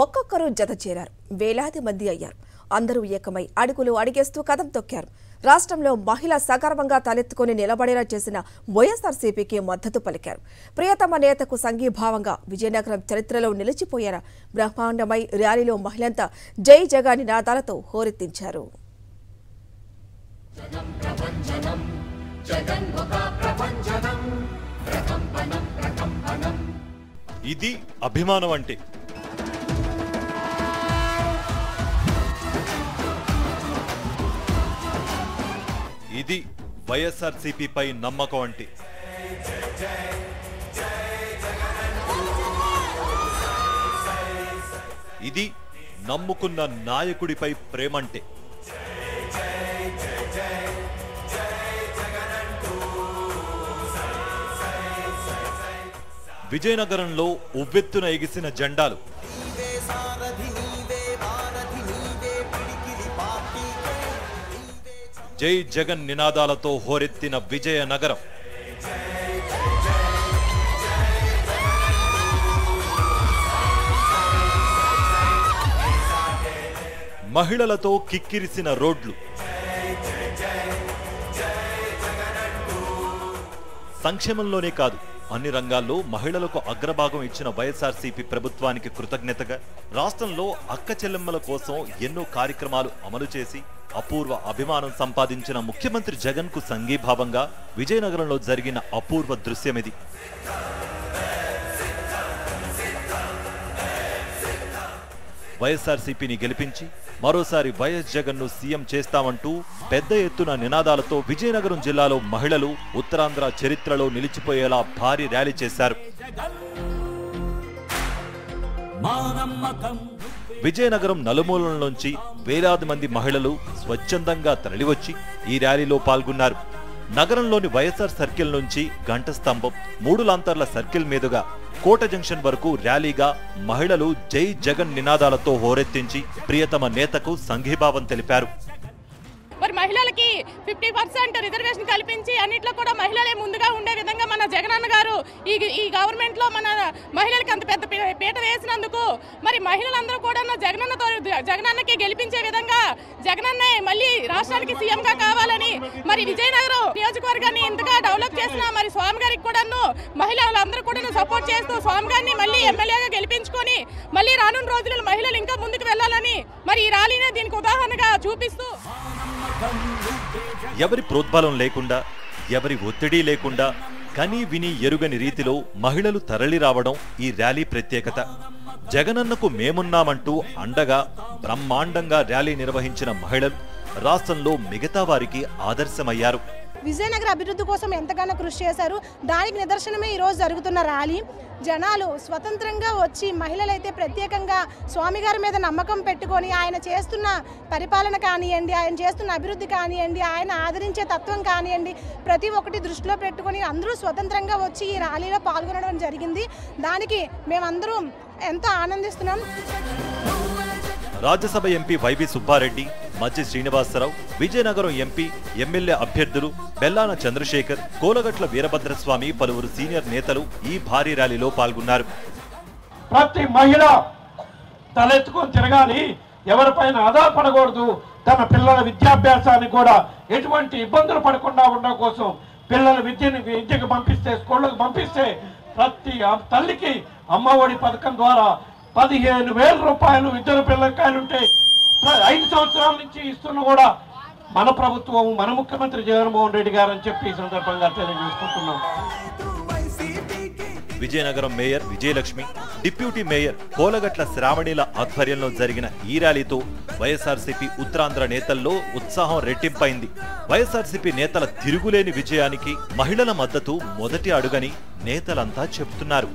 ఒక్కొక్కరు జత చేరారు. వేలాది మంది అయ్యారు. అందరూ ఏకమై అడుగులు అడిగేస్తూ కదం తొక్కారు. రాష్ట్రంలో మహిళ సగర్వంగా తలెత్తుకుని నిలబడేలా చేసిన వైఎస్ఆర్సీపీకి మద్దతు పలికారు. ప్రియతమ నేతకు సంఘీభావంగా విజయనగరం చరిత్రలో నిలిచిపోయిన బ్రహ్మాండమై ర్యాలీలో మహిళంతా జై జగన్ నినాదాలతో హోరెత్తించారు. ఇది అభిమానం అంటే. ఇది వైఎస్ఆర్సీపీపై నమ్మకం అంటే. ఇది నమ్ముకున్న నాయకుడిపై ప్రేమంటే. విజయనగరంలో ఉవ్వెత్తున ఎగిసిన జెండాలు, జై జగన్ నినాదాలతో హోరెత్తిన విజయనగరం. మహిళలతో కిక్కిరిసిన రోడ్లు, సంక్షేమంలోనే కాదు అన్ని రంగాల్లో మహిళలకు అగ్రభాగం ఇచ్చిన వైఎస్ఆర్సీపీ ప్రభుత్వానికి కృతజ్ఞతగా రాష్ట్రంలో అక్క చెల్లెమ్మల కోసం ఎన్నో కార్యక్రమాలు అమలు చేసి అపూర్వ అభిమానం సంపాదించిన ముఖ్యమంత్రి జగన్ కు సంఘీభావంగా విజయనగరంలో జరిగిన అపూర్వ దృశ్యమిది. వైఎస్ఆర్సీపీని గెలిపించి మరోసారి వైఎస్ జగన్ ను సీఎం చేస్తామంటూ పెద్ద ఎత్తున నినాదాలతో విజయనగరం జిల్లాలో మహిళలు ఉత్తరాంధ్ర చరిత్రలో నిలిచిపోయేలా భారీ ర్యాలీ చేశారు. విజయనగరం నలుమూలల నుంచి వేలాది మంది మహిళలు స్వచ్ఛందంగా తరలివచ్చి ఈ ర్యాలీలో పాల్గొన్నారు. నగరంలోని వైఎస్ఆర్ సర్కిల్ నుంచి గంట స్తంభం, 3 లాంతర్ల సర్కిల్ మీదుగా కోట జంక్షన్ వరకు ర్యాలీగా మహిళలు జై జగన్ నినాదాలతో హోరెత్తించి ప్రియతమ నేతకు సంఘీభావం తెలిపారు. మరి మహిళలకి 50% రిజర్వేషన్ కల్పించి అన్నిట్లో కూడా మహిళలే ముందుగా ఉండే విధంగా మన జగనన్న గారు ఈ గవర్నమెంట్ లో మన మహిళలకి అంత పెద్ద పీట వేసినందుకు మరి మహిళలందరూ కూడా జగనన్నకి గెలిపించే విధంగా జగనన్నే మళ్ళీ రాష్ట్రానికి సీఎం గా కావాలని మరి విజయనగరం నియోజకవర్గాన్ని ఇంతగా డెవలప్ చేసిన మరి స్వామి గారికి కూడాను మహిళలందరూ కూడా సపోర్ట్ చేస్తూ స్వామి గారిని మళ్ళీ ఎమ్మెల్యేగా గెలిపించుకొని మళ్ళీ రానున్న రోజుల్లో మహిళలు ఇంకా ముందుకు వెళ్లాలని మరి ఈ ర్యాలీనే దీనికి ఉదాహరణగా చూపిస్తూ ఎవరి ప్రోద్బలం లేకుండా, ఎవరి ఒత్తిడి లేకుండా కని విని ఎరుగని రీతిలో మహిళలు తరలి రావడం ఈ ర్యాలీ ప్రత్యేకత. జగనన్నకు మేమున్నామంటూ అండగా బ్రహ్మాండంగా ర్యాలీ నిర్వహించిన మహిళలు రాష్ట్రంలో మిగతా వారికి ఆదర్శమయ్యారు. విజయనగర అభివృద్ధి కోసం ఎంతగానో కృషి చేశారు. దానికి నిదర్శనమే ఈరోజు జరుగుతున్న ర్యాలీ. జనాలు స్వతంత్రంగా వచ్చి మహిళలైతే ప్రత్యేకంగా స్వామి గారి మీద నమ్మకం పెట్టుకొని ఆయన చేస్తున్న పరిపాలన కానివ్వండి, ఆయన చేస్తున్న అభివృద్ధి కానివ్వండి, ఆయన ఆదరించే తత్వం కానివ్వండి, ప్రతి ఒక్కటి దృష్టిలో పెట్టుకొని అందరూ స్వతంత్రంగా వచ్చి ఈ ర్యాలీలో పాల్గొనడం జరిగింది. దానికి మేమందరూ ఎంతో ఆనందిస్తున్నాం. రాజ్యసభ ఎంపీ వైవి సుబ్బారెడ్డి, మజ్జి శ్రీనివాసరావు, విజయనగరం ఎంపీ, ఎమ్మెల్యే అభ్యర్థులు బెల్లాన చంద్రశేఖర్, కోలగట్ల వీరభద్రస్వామి, పలువురు సీనియర్ నేతలు ఈ భారీ ర్యాలీలో పాల్గొన్నారు. ప్రతి మహిళ తలెత్తుకొని తిరగాలి, ఎవరిపైన ఆధారపడకూడదు. తన పిల్లల విద్యాభ్యాసానికి కూడా ఎటువంటి ఇబ్బందులు పడకుండా ఉండడం కోసం పిల్లల విద్యకు పంపిస్తే, స్కూళ్ళకు పంపిస్తే ప్రతి తల్లికి అమ్మఒడి పథకం ద్వారా 15,000 రూపాయలు ఇద్దరు పిల్లకాయలుంటే 5 సంవత్సరాల నుంచి ఇస్తున్న కూడా మన ప్రభుత్వం, మన ముఖ్యమంత్రి జగన్మోహన్ రెడ్డి గారు అని చెప్పి ఈ సందర్భంగా తెలియజేసుకుంటున్నాం. Vizianagaram mayor Vijayalakshmi, deputy mayor Kolagatla శ్రావణిల ఆధ్వర్యంలో జరిగిన ఈ ర్యాలీతో వైఎస్ఆర్సీపీ ఉత్తరాంధ్ర నేతల్లో ఉత్సాహం రెట్టింపైంది. వైఎస్ఆర్సీపీ నేతల తిరుగులేని విజయానికి మహిళల మద్దతు మొదటి అడుగని నేతలంతా చెబుతున్నారు.